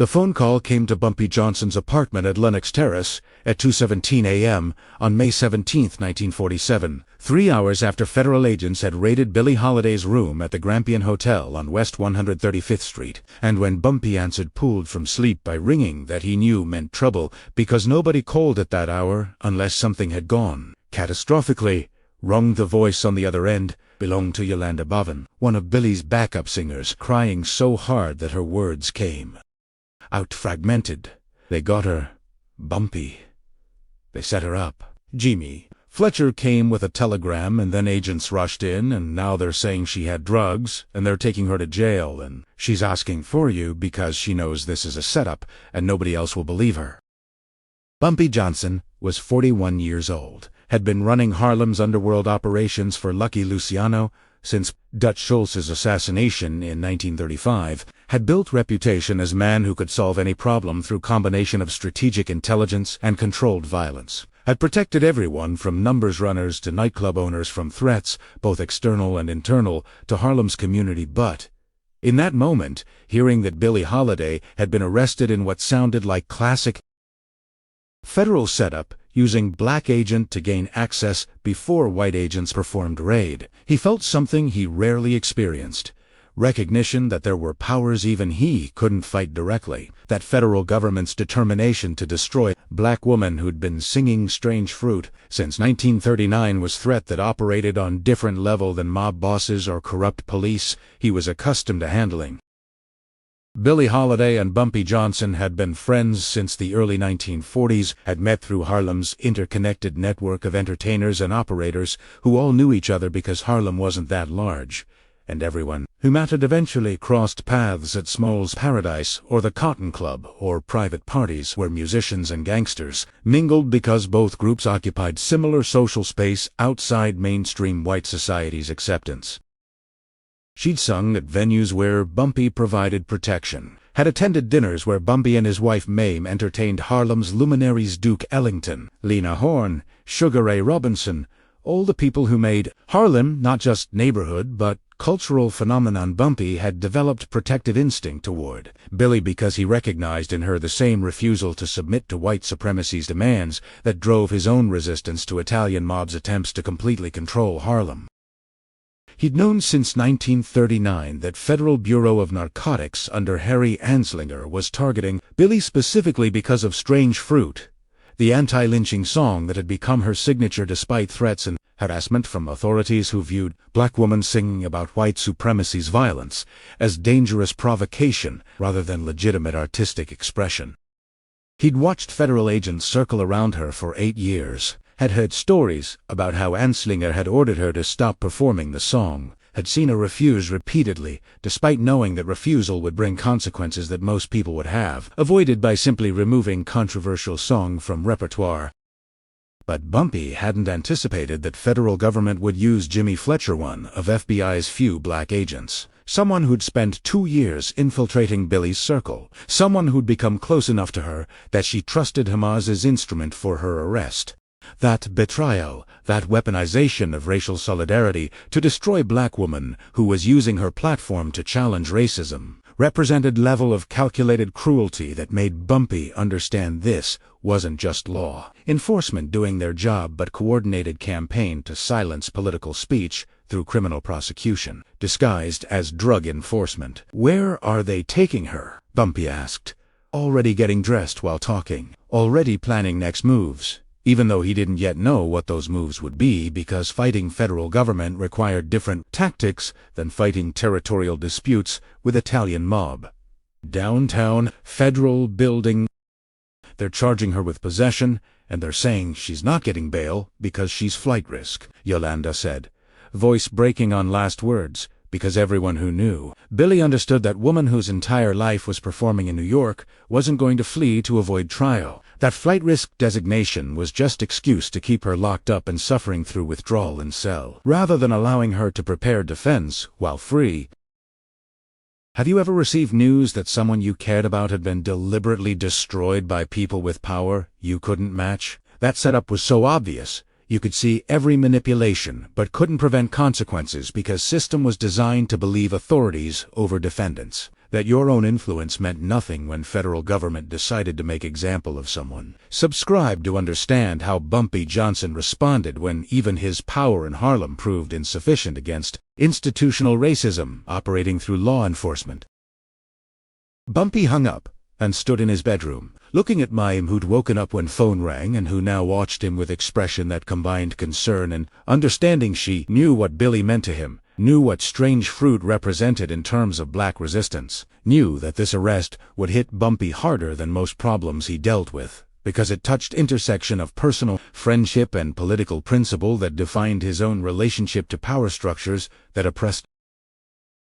The phone call came to Bumpy Johnson's apartment at Lenox Terrace at 2:17 a.m. on May 17, 1947, 3 hours after federal agents had raided Billie Holiday's room at the Grampian Hotel on West 135th Street, and when Bumpy answered pulled from sleep by ringing that he knew meant trouble because nobody called at that hour unless something had gone catastrophically wrong. The voice on the other end belonged to Yolanda Boven, one of Billie's backup singers, crying so hard that her words came out fragmented. They got her, Bumpy. They set her up. Jimmy Fletcher came with a telegram, and then agents rushed in, and now they're saying she had drugs, and they're taking her to jail, and she's asking for you because she knows this is a setup, and nobody else will believe her. Bumpy Johnson was 41 years old, had been running Harlem's underworld operations for Lucky Luciano since Dutch Schultz's assassination in 1935, had built reputation as man who could solve any problem through combination of strategic intelligence and controlled violence, had protected everyone from numbers runners to nightclub owners from threats, both external and internal, to Harlem's community. But in that moment, hearing that Billie Holiday had been arrested in what sounded like classic federal setup, using black agent to gain access before white agents performed raid, he felt something he rarely experienced. Recognition that there were powers even he couldn't fight directly, that federal government's determination to destroy black woman who'd been singing Strange Fruit since 1939 was threat that operated on different level than mob bosses or corrupt police he was accustomed to handling. Billie Holiday and Bumpy Johnson had been friends since the early 1940s, had met through Harlem's interconnected network of entertainers and operators who all knew each other because Harlem wasn't that large, and everyone who mattered eventually crossed paths at Small's Paradise or the Cotton Club or private parties where musicians and gangsters mingled because both groups occupied similar social space outside mainstream white society's acceptance. She'd sung at venues where Bumpy provided protection, had attended dinners where Bumpy and his wife Mame entertained Harlem's luminaries Duke Ellington, Lena Horne, Sugar Ray Robinson, all the people who made Harlem not just neighborhood but cultural phenomenon. Bumpy had developed protective instinct toward Billie because he recognized in her the same refusal to submit to white supremacy's demands that drove his own resistance to Italian mob's attempts to completely control Harlem. He'd known since 1939 that Federal Bureau of Narcotics under Harry Anslinger was targeting Billie specifically because of Strange Fruit, the anti-lynching song that had become her signature despite threats and harassment from authorities who viewed black women singing about white supremacy's violence as dangerous provocation rather than legitimate artistic expression. He'd watched federal agents circle around her for 8 years, had heard stories about how Anslinger had ordered her to stop performing the song, had seen her refuse repeatedly, despite knowing that refusal would bring consequences that most people would have avoided by simply removing controversial song from repertoire. But Bumpy hadn't anticipated that federal government would use Jimmy Fletcher, one of FBI's few black agents, someone who'd spent 2 years infiltrating Billie's circle, someone who'd become close enough to her that she trusted him as his instrument for her arrest. That betrayal, that weaponization of racial solidarity to destroy black woman who was using her platform to challenge racism, represented level of calculated cruelty that made Bumpy understand this wasn't just law enforcement doing their job but coordinated campaign to silence political speech through criminal prosecution, disguised as drug enforcement. "Where are they taking her?" Bumpy asked, already getting dressed while talking, already planning next moves, even though he didn't yet know what those moves would be because fighting federal government required different tactics than fighting territorial disputes with Italian mob. "Downtown, federal building. They're charging her with possession, and they're saying she's not getting bail because she's flight risk," Yolanda said, voice breaking on last words, because everyone who knew Billie understood that woman whose entire life was performing in New York wasn't going to flee to avoid trial. That flight risk designation was just excuse to keep her locked up and suffering through withdrawal in cell, rather than allowing her to prepare defense while free. Have you ever received news that someone you cared about had been deliberately destroyed by people with power you couldn't match? That setup was so obvious. You could see every manipulation, but couldn't prevent consequences because system was designed to believe authorities over defendants. that your own influence meant nothing when federal government decided to make example of someone. Subscribe to understand how Bumpy Johnson responded when even his power in Harlem proved insufficient against institutional racism operating through law enforcement. Bumpy hung up and stood in his bedroom, looking at Mayim, who'd woken up when phone rang and who now watched him with expression that combined concern and understanding. She knew what Billy meant to him, knew what strange fruit represented in terms of black resistance, knew that this arrest would hit Bumpy harder than most problems he dealt with, because it touched intersection of personal, friendship, and political principle that defined his own relationship to power structures that oppressed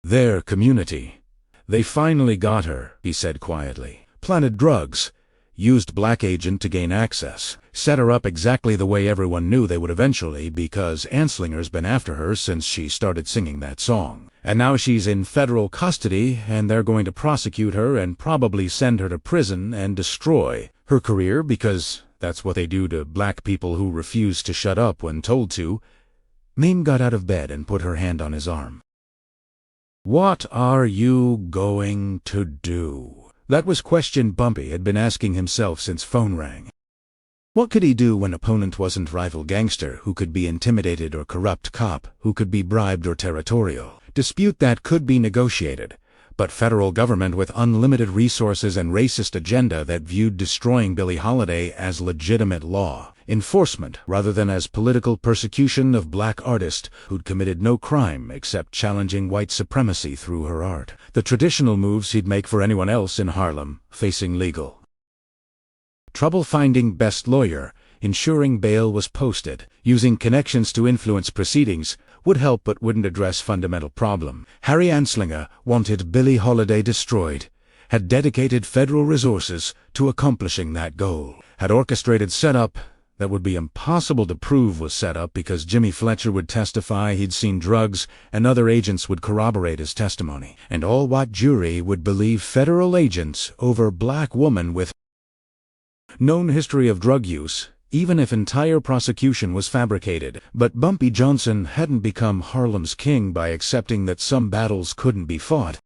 their community. "They finally got her," he said quietly. "Planted drugs, used black agent to gain access, set her up exactly the way everyone knew they would eventually, because Anslinger's been after her since she started singing that song. And now she's in federal custody, and they're going to prosecute her and probably send her to prison and destroy her career, because that's what they do to black people who refuse to shut up when told to." Mayim got out of bed and put her hand on his arm. "What are you going to do?" That was question Bumpy had been asking himself since phone rang. What could he do when opponent wasn't rival gangster who could be intimidated or corrupt cop who could be bribed or territorial? Dispute that could be negotiated, but federal government with unlimited resources and racist agenda that viewed destroying Billie Holiday as legitimate law enforcement rather than as political persecution of black artists who'd committed no crime except challenging white supremacy through her art. The traditional moves he'd make for anyone else in Harlem, facing legal trouble, finding best lawyer, ensuring bail was posted, using connections to influence proceedings, would help but wouldn't address fundamental problem. Harry Anslinger wanted Billie Holiday destroyed, had dedicated federal resources to accomplishing that goal, had orchestrated setup that would be impossible to prove was set up because Jimmy Fletcher would testify he'd seen drugs and other agents would corroborate his testimony, and all white jury would believe federal agents over black woman with known history of drug use, even if entire prosecution was fabricated. But Bumpy Johnson hadn't become Harlem's king by accepting that some battles couldn't be fought.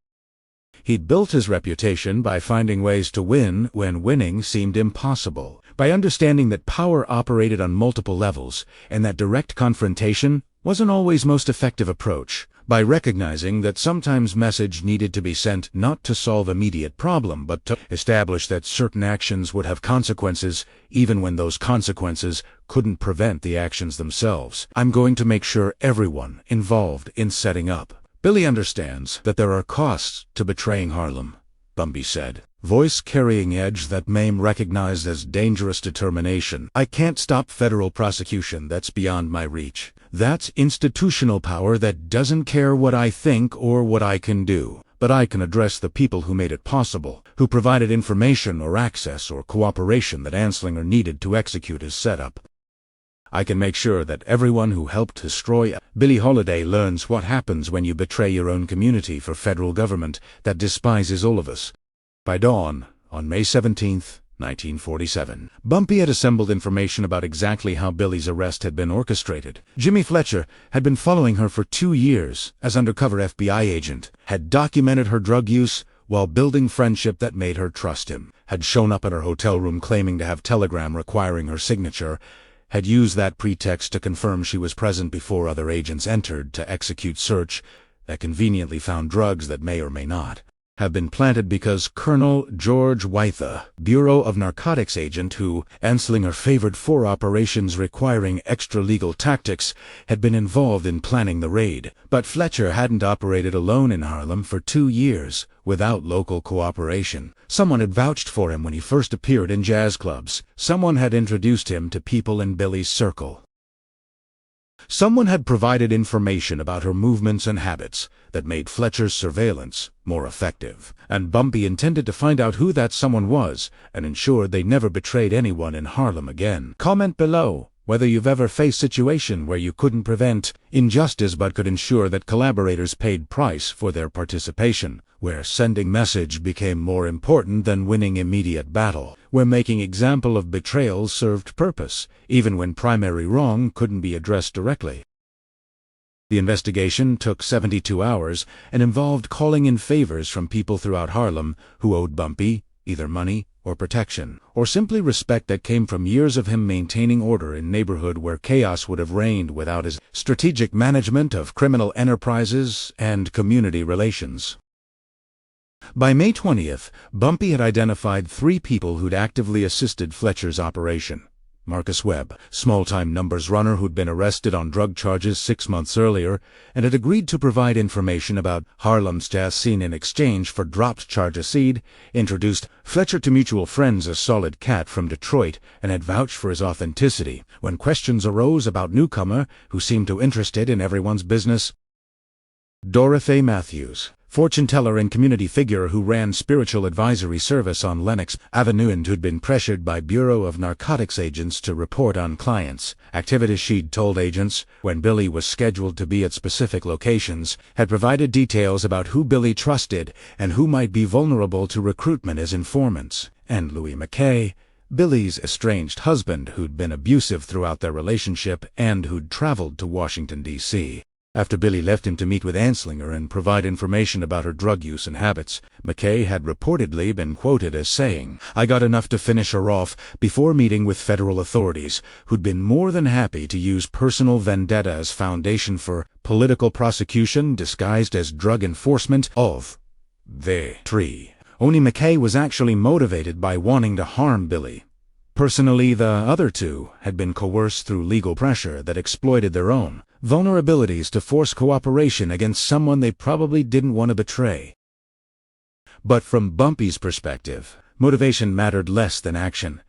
He'd built his reputation by finding ways to win when winning seemed impossible, by understanding that power operated on multiple levels and that direct confrontation wasn't always most effective approach, by recognizing that sometimes message needed to be sent not to solve immediate problem but to establish that certain actions would have consequences even when those consequences couldn't prevent the actions themselves. "I'm going to make sure everyone involved in setting up Billy understands that there are costs to betraying Harlem," Bumpy said, voice carrying edge that Mayim recognized as dangerous determination. "I can't stop federal prosecution, that's beyond my reach. That's institutional power that doesn't care what I think or what I can do. But I can address the people who made it possible, who provided information or access or cooperation that Anslinger needed to execute his setup. I can make sure that everyone who helped destroy Billie Holiday learns what happens when you betray your own community for federal government that despises all of us." By dawn, on May 17, 1947, Bumpy had assembled information about exactly how Billie's arrest had been orchestrated. Jimmy Fletcher had been following her for 2 years as undercover FBI agent, had documented her drug use while building friendship that made her trust him, had shown up at her hotel room claiming to have telegram requiring her signature, had used that pretext to confirm she was present before other agents entered to execute search that conveniently found drugs that may or may not have been planted because Colonel George Wythe, Bureau of Narcotics agent who Anslinger favored for operations requiring extra-legal tactics, had been involved in planning the raid. But Fletcher hadn't operated alone in Harlem for 2 years without local cooperation. Someone had vouched for him when he first appeared in jazz clubs. Someone had introduced him to people in Billie's circle. Someone had provided information about her movements and habits that made Fletcher's surveillance more effective. And Bumpy intended to find out who that someone was and ensure they never betrayed anyone in Harlem again. Comment below whether you've ever faced a situation where you couldn't prevent injustice but could ensure that collaborators paid price for their participation, where sending message became more important than winning immediate battle, where making example of betrayal served purpose, even when primary wrong couldn't be addressed directly. The investigation took 72 hours and involved calling in favors from people throughout Harlem who owed Bumpy either money or protection, or simply respect that came from years of him maintaining order in a neighborhood where chaos would have reigned without his strategic management of criminal enterprises and community relations. By May 20th, Bumpy had identified 3 people who'd actively assisted Fletcher's operation. Marcus Webb, small-time numbers runner who'd been arrested on drug charges 6 months earlier and had agreed to provide information about Harlem's jazz scene in exchange for dropped charge seed, introduced Fletcher to mutual friends as Solid Cat from Detroit and had vouched for his authenticity when questions arose about newcomer who seemed too interested in everyone's business. Dorothy Matthews, fortuneteller and community figure who ran spiritual advisory service on Lenox Avenue and who'd been pressured by Bureau of Narcotics agents to report on clients. Activities she'd told agents, when Billy was scheduled to be at specific locations, had provided details about who Billy trusted and who might be vulnerable to recruitment as informants. And Louis McKay, Billy's estranged husband who'd been abusive throughout their relationship and who'd traveled to Washington, D.C. After Billy left him to meet with Anslinger and provide information about her drug use and habits, McKay had reportedly been quoted as saying, "I got enough to finish her off before meeting with federal authorities, who'd been more than happy to use personal vendetta as foundation for political prosecution disguised as drug enforcement of the tree." Only McKay was actually motivated by wanting to harm Billy. Personally, the other 2 had been coerced through legal pressure that exploited their own vulnerabilities to force cooperation against someone they probably didn't want to betray. But from Bumpy's perspective, motivation mattered less than action.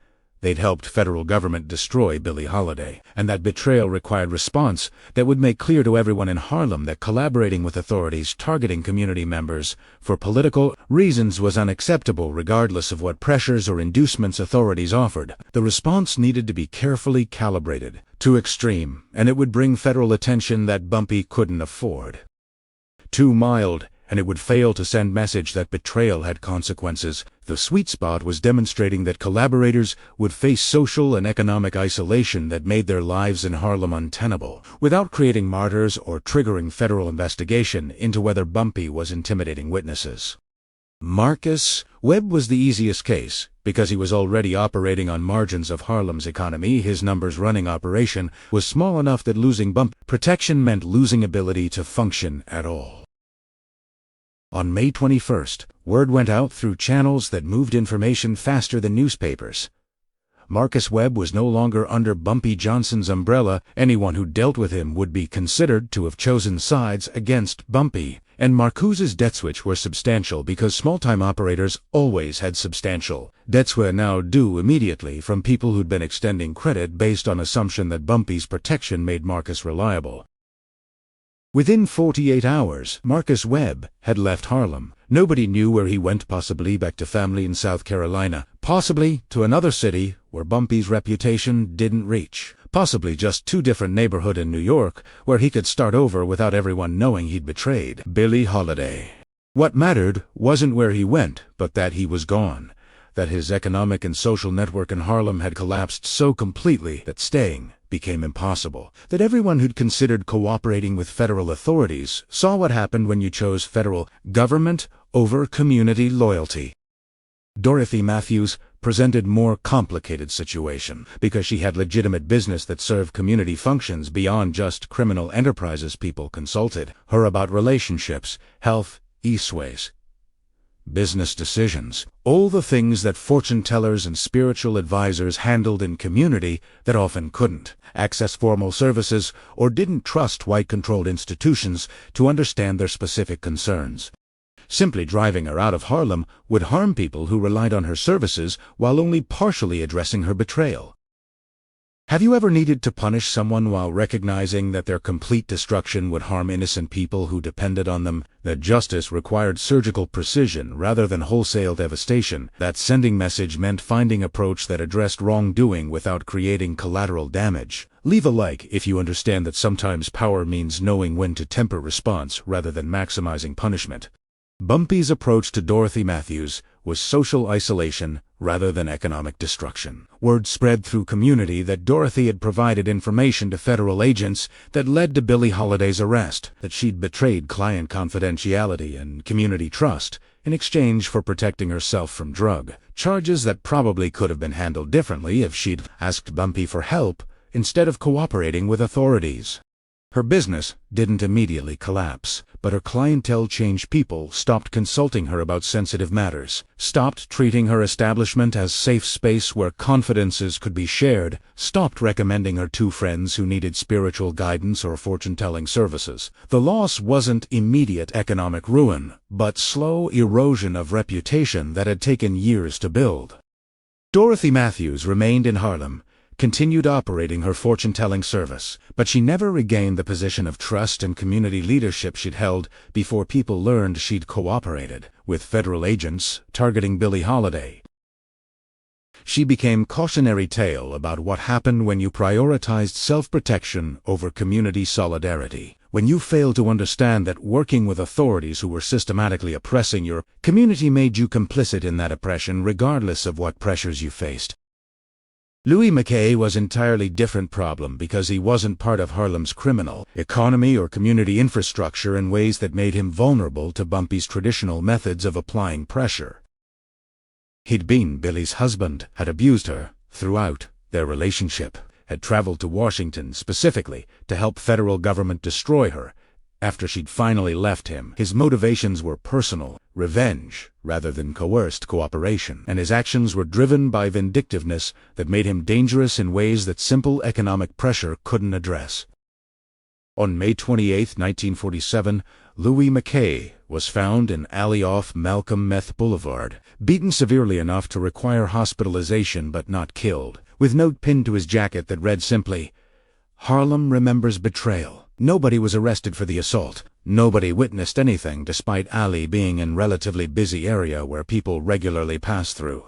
They'd helped federal government destroy Billie Holiday, and that betrayal required response that would make clear to everyone in Harlem that collaborating with authorities targeting community members for political reasons was unacceptable regardless of what pressures or inducements authorities offered. The response needed to be carefully calibrated, too extreme, and it would bring federal attention that Bumpy couldn't afford. Too mild, and it would fail to send message that betrayal had consequences. The sweet spot was demonstrating that collaborators would face social and economic isolation that made their lives in Harlem untenable, without creating martyrs or triggering federal investigation into whether Bumpy was intimidating witnesses. Marcus Webb was the easiest case, because he was already operating on margins of Harlem's economy. His numbers-running operation was small enough that losing Bumpy protection meant losing ability to function at all. On May 21st, word went out through channels that moved information faster than newspapers. Marcus Webb was no longer under Bumpy Johnson's umbrella. Anyone who dealt with him would be considered to have chosen sides against Bumpy, and Marcuse's debt switch were substantial because small-time operators always had substantial debts were now due immediately from people who'd been extending credit based on assumption that Bumpy's protection made Marcus reliable. Within 48 hours, Marcus Webb had left Harlem. Nobody knew where he went, possibly back to family in South Carolina, possibly to another city where Bumpy's reputation didn't reach, possibly just 2 different neighborhoods in New York where he could start over without everyone knowing he'd betrayed Billie Holiday. What mattered wasn't where he went, but that he was gone, that his economic and social network in Harlem had collapsed so completely that staying became impossible, that everyone who'd considered cooperating with federal authorities saw what happened when you chose federal government over community loyalty. Dorothy Matthews presented more complicated situation because she had legitimate business that served community functions beyond just criminal enterprises. People consulted her about relationships, health, eastways, business decisions, all the things that fortune-tellers and spiritual advisors handled in community that often couldn't access formal services or didn't trust white-controlled institutions to understand their specific concerns. Simply driving her out of Harlem would harm people who relied on her services while only partially addressing her betrayal. Have you ever needed to punish someone while recognizing that their complete destruction would harm innocent people who depended on them? That justice required surgical precision rather than wholesale devastation. That sending message meant finding approach that addressed wrongdoing without creating collateral damage. Leave a like if you understand that sometimes power means knowing when to temper response rather than maximizing punishment. Bumpy's approach to Dorothy Matthews was social isolation rather than economic destruction. Word spread through community that Dorothy had provided information to federal agents that led to Billie Holiday's arrest, that she'd betrayed client confidentiality and community trust in exchange for protecting herself from drug charges that probably could have been handled differently if she'd asked Bumpy for help instead of cooperating with authorities. Her business didn't immediately collapse, but her clientele changed. People stopped consulting her about sensitive matters, stopped treating her establishment as safe space where confidences could be shared, stopped recommending her to friends who needed spiritual guidance or fortune-telling services. The loss wasn't immediate economic ruin, but slow erosion of reputation that had taken years to build. Dorothy Matthews remained in Harlem, continued operating her fortune-telling service, but she never regained the position of trust and community leadership she'd held before people learned she'd cooperated with federal agents targeting Billie Holiday. She became cautionary tale about what happened when you prioritized self-protection over community solidarity, when you failed to understand that working with authorities who were systematically oppressing your community made you complicit in that oppression regardless of what pressures you faced. Louis McKay was an entirely different problem because he wasn't part of Harlem's criminal economy or community infrastructure in ways that made him vulnerable to Bumpy's traditional methods of applying pressure. He'd been Billie's husband, had abused her throughout their relationship, had traveled to Washington specifically to help federal government destroy her after she'd finally left him. His motivations were personal, revenge, rather than coerced cooperation, and his actions were driven by vindictiveness that made him dangerous in ways that simple economic pressure couldn't address. On May 28, 1947, Louis McKay was found in alley off Malcolm Meth Boulevard, beaten severely enough to require hospitalization but not killed, with a note pinned to his jacket that read simply, "Harlem remembers betrayal." Nobody was arrested for the assault. Nobody witnessed anything despite alley being a relatively busy area where people regularly pass through.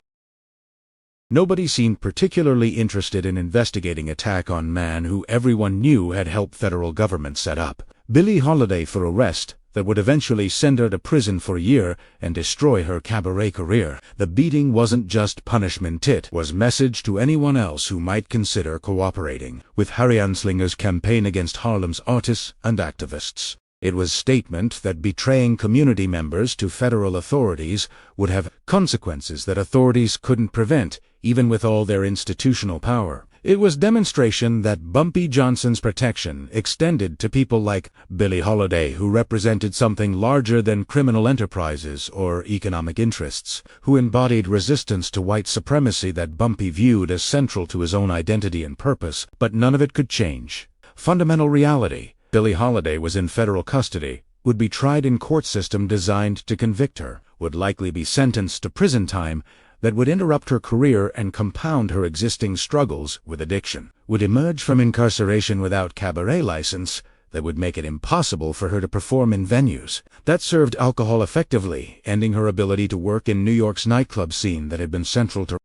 Nobody seemed particularly interested in investigating attack on man who everyone knew had helped federal government set up Billie Holiday for arrest that would eventually send her to prison for a year and destroy her cabaret career. The beating wasn't just punishment, it was message to anyone else who might consider cooperating with Harry Anslinger's campaign against Harlem's artists and activists. It was statement that betraying community members to federal authorities would have consequences that authorities couldn't prevent, even with all their institutional power. It was demonstration that Bumpy Johnson's protection extended to people like Billie Holiday, who represented something larger than criminal enterprises or economic interests, who embodied resistance to white supremacy that Bumpy viewed as central to his own identity and purpose, but none of it could change fundamental reality. Billie Holiday was in federal custody, would be tried in court system designed to convict her, would likely be sentenced to prison time that would interrupt her career and compound her existing struggles with addiction, would emerge from incarceration without cabaret license that would make it impossible for her to perform in venues that served alcohol effectively, ending her ability to work in New York's nightclub scene that had been central to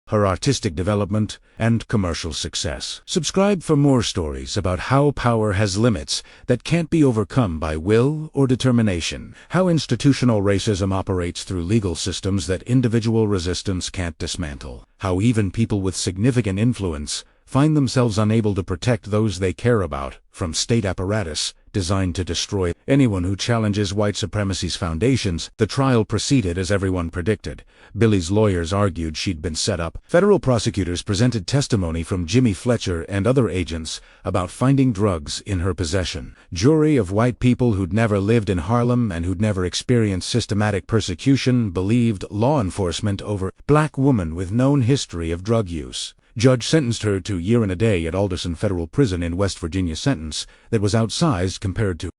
her artistic development and commercial success. Subscribe for more stories about how power has limits that can't be overcome by will or determination, how institutional racism operates through legal systems that individual resistance can't dismantle, how even people with significant influence find themselves unable to protect those they care about from state apparatus designed to destroy anyone who challenges white supremacy's foundations. The trial proceeded as everyone predicted. Billie's lawyers argued she'd been set up. Federal prosecutors presented testimony from Jimmy Fletcher and other agents about finding drugs in her possession. Jury of white people who'd never lived in Harlem and who'd never experienced systematic persecution believed law enforcement over black woman with known history of drug use. Judge sentenced her to a year and a day at Alderson Federal Prison in West Virginia, sentence that was outsized compared to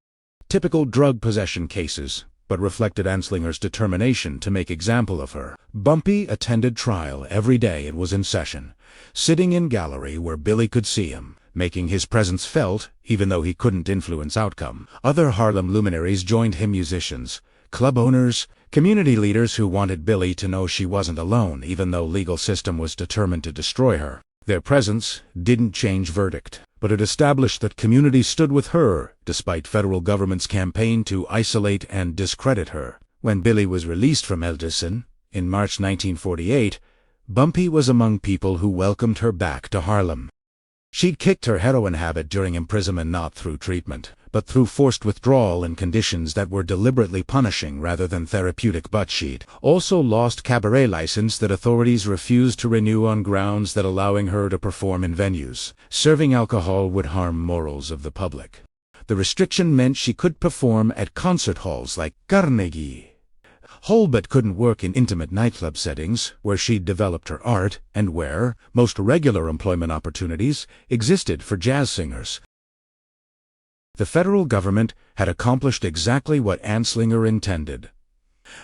typical drug possession cases, but reflected Anslinger's determination to make example of her. Bumpy attended trial every day it was in session, sitting in gallery where Billie could see him, making his presence felt even though he couldn't influence outcome. Other Harlem luminaries joined him, musicians, club owners, community leaders who wanted Billie to know she wasn't alone even though legal system was determined to destroy her. Their presence didn't change verdict, but it established that community stood with her despite federal government's campaign to isolate and discredit her. When Billie was released from Alderson, In March 1948, Bumpy was among people who welcomed her back to Harlem. She'd kicked her heroin habit during imprisonment not through treatment, but through forced withdrawal in conditions that were deliberately punishing rather than therapeutic. But she'd also lost cabaret license that authorities refused to renew on grounds that allowing her to perform in venues serving alcohol would harm morals of the public. The restriction meant she could perform at concert halls like Carnegie Hall but couldn't work in intimate nightclub settings where she'd developed her art and where most regular employment opportunities existed for jazz singers. The federal government had accomplished exactly what Anslinger intended.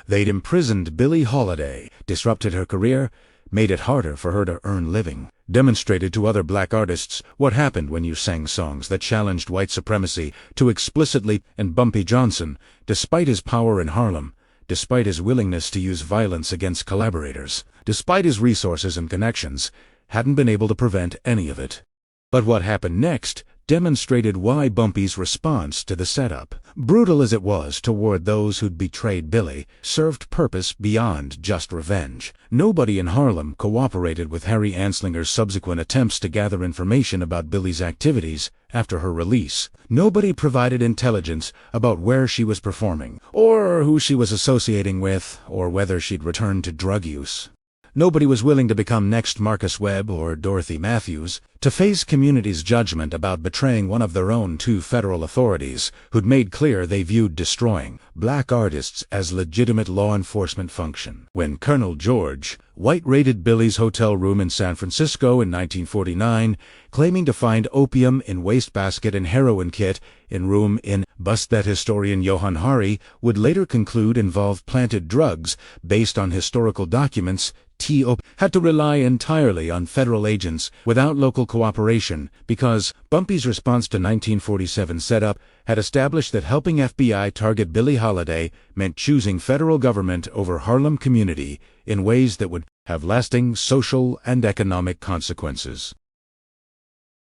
They'd imprisoned Billie Holiday, disrupted her career, made it harder for her to earn living, demonstrated to other black artists what happened when you sang songs that challenged white supremacy too explicitly. And Bumpy Johnson, despite his power in Harlem, despite his willingness to use violence against collaborators, despite his resources and connections, hadn't been able to prevent any of it. But what happened next demonstrated why Bumpy's response to the setup, brutal as it was toward those who'd betrayed Billie, served purpose beyond just revenge. Nobody in Harlem cooperated with Harry Anslinger's subsequent attempts to gather information about Billie's activities after her release. Nobody provided intelligence about where she was performing, or who she was associating with, or whether she'd returned to drug use. Nobody was willing to become next Marcus Webb or Dorothy Matthews, to face community's judgment about betraying one of their own two federal authorities who'd made clear they viewed destroying black artists as legitimate law enforcement function. When Colonel George White raided Billie's hotel room in San Francisco in 1949, claiming to find opium in wastebasket and heroin kit in room in bust that historian Johann Hari would later conclude involved planted drugs based on historical documents, T.O. had to rely entirely on federal agents without local cooperation because Bumpy's response to 1947 setup had established that helping FBI target Billie Holiday meant choosing federal government over Harlem community in ways that would have lasting social and economic consequences.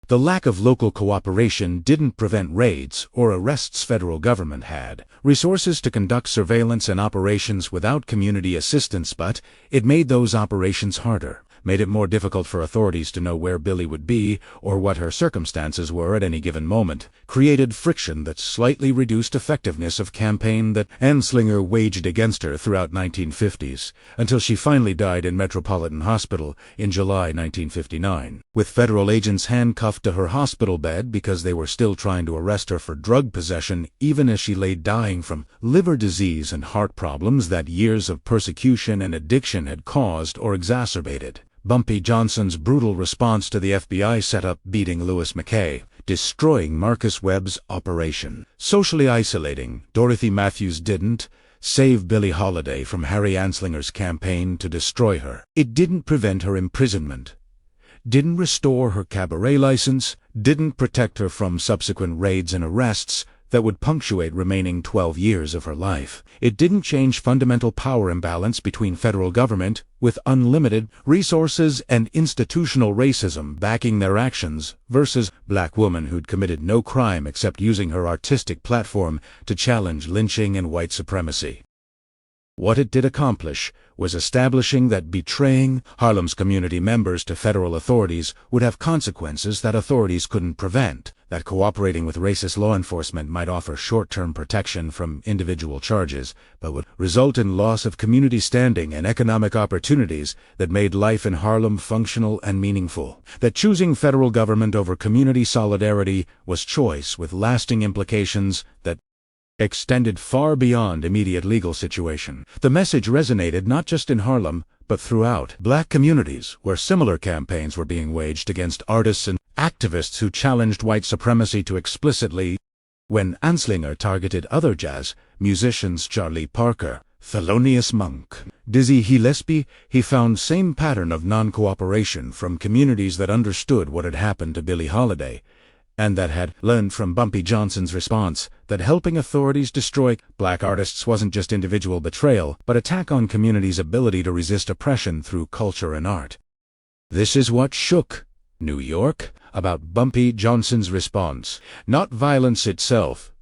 The lack of local cooperation didn't prevent raids or arrests. Federal government had resources to conduct surveillance and operations without community assistance, but it made those operations harder, made it more difficult for authorities to know where Billie would be or what her circumstances were at any given moment, created friction that slightly reduced effectiveness of campaign that Anslinger waged against her throughout 1950s, until she finally died in Metropolitan Hospital in July 1959, with federal agents handcuffed to her hospital bed because they were still trying to arrest her for drug possession even as she lay dying from liver disease and heart problems that years of persecution and addiction had caused or exacerbated. Bumpy Johnson's brutal response to the FBI setup, beating Louis McKay, destroying Marcus Webb's operation, socially isolating Dorothy Matthews, didn't save Billie Holiday from Harry Anslinger's campaign to destroy her. It didn't prevent her imprisonment, didn't restore her cabaret license, didn't protect her from subsequent raids and arrests that would punctuate remaining 12 years of her life. It didn't change fundamental power imbalance between federal government, with unlimited resources and institutional racism backing their actions, versus black woman who'd committed no crime except using her artistic platform to challenge lynching and white supremacy. What it did accomplish was establishing that betraying Harlem's community members to federal authorities would have consequences that authorities couldn't prevent, that cooperating with racist law enforcement might offer short-term protection from individual charges, but would result in loss of community standing and economic opportunities that made life in Harlem functional and meaningful, that choosing federal government over community solidarity was choice with lasting implications that extended far beyond immediate legal situation. The message resonated not just in Harlem, but throughout black communities where similar campaigns were being waged against artists and activists who challenged white supremacy too explicitly. When Anslinger targeted other jazz musicians, Charlie Parker, Thelonious Monk, Dizzy Gillespie, he found same pattern of non-cooperation from communities that understood what had happened to Billie Holiday, and that had learned from Bumpy Johnson's response that helping authorities destroy black artists wasn't just individual betrayal, but attack on communities' ability to resist oppression through culture and art. This is what shook New York about Bumpy Johnson's response. Not violence itself.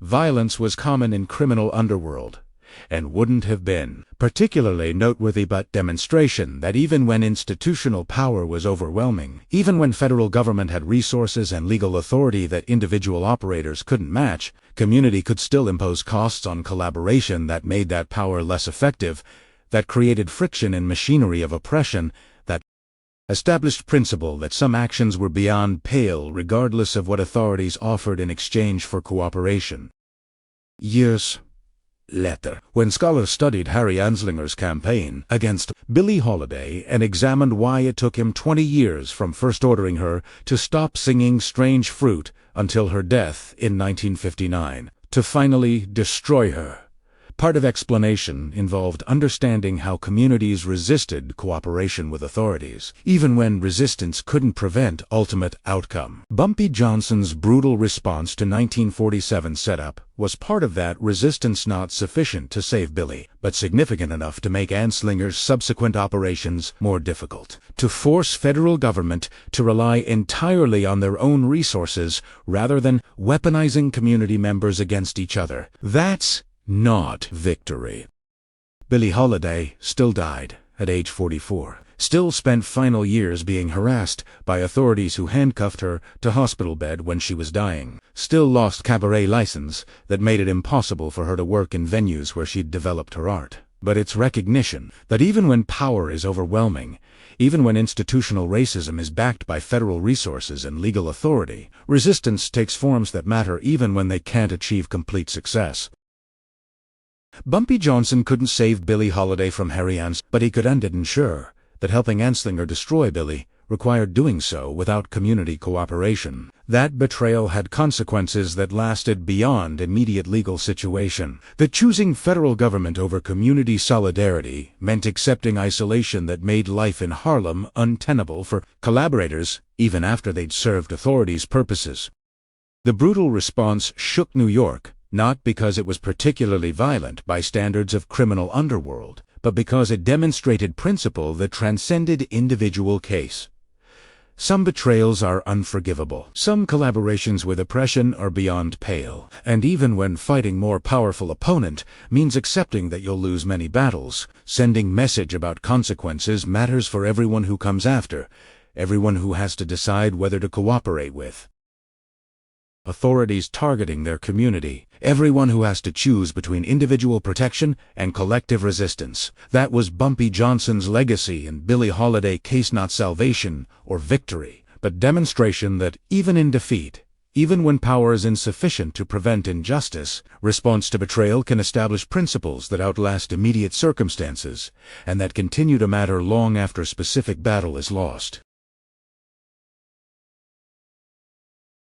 Violence was common in criminal underworld. and wouldn't have been particularly noteworthy but demonstration that even when institutional power was overwhelming, even when federal government had resources and legal authority that individual operators couldn't match, community could still impose costs on collaboration that made that power less effective, that created friction in machinery of oppression, that established principle that some actions were beyond pale regardless of what authorities offered in exchange for cooperation. Years later, when scholars studied Harry Anslinger's campaign against Billie Holiday and examined why it took him 20 years from first ordering her to stop singing Strange Fruit until her death in 1959, to finally destroy her, part of explanation involved understanding how communities resisted cooperation with authorities, even when resistance couldn't prevent ultimate outcome. Bumpy Johnson's brutal response to 1947 setup was part of that resistance, not sufficient to save Billie, but significant enough to make Anslinger's subsequent operations more difficult, to force federal government to rely entirely on their own resources rather than weaponizing community members against each other. That's not victory. Billie Holiday still died at age 44, still spent final years being harassed by authorities who handcuffed her to hospital bed when she was dying, still lost cabaret license that made it impossible for her to work in venues where she'd developed her art. But it's recognition that even when power is overwhelming, even when institutional racism is backed by federal resources and legal authority, resistance takes forms that matter even when they can't achieve complete success. Bumpy Johnson couldn't save Billie Holiday from Harry Anslinger, but he could and did ensure that helping Anslinger destroy Billie required doing so without community cooperation. That betrayal had consequences that lasted beyond immediate legal situation. That choosing federal government over community solidarity meant accepting isolation that made life in Harlem untenable for collaborators, even after they'd served authorities' purposes. The brutal response shook New York, not because it was particularly violent by standards of criminal underworld, but because it demonstrated principle that transcended individual case. Some betrayals are unforgivable. Some collaborations with oppression are beyond pale. And even when fighting more powerful opponent means accepting that you'll lose many battles, sending message about consequences matters for everyone who comes after, everyone who has to decide whether to cooperate with authorities targeting their community, everyone who has to choose between individual protection and collective resistance. That was Bumpy Johnson's legacy in Billie Holiday case, not salvation or victory, but demonstration that even in defeat, even when power is insufficient to prevent injustice, response to betrayal can establish principles that outlast immediate circumstances and that continue to matter long after a specific battle is lost.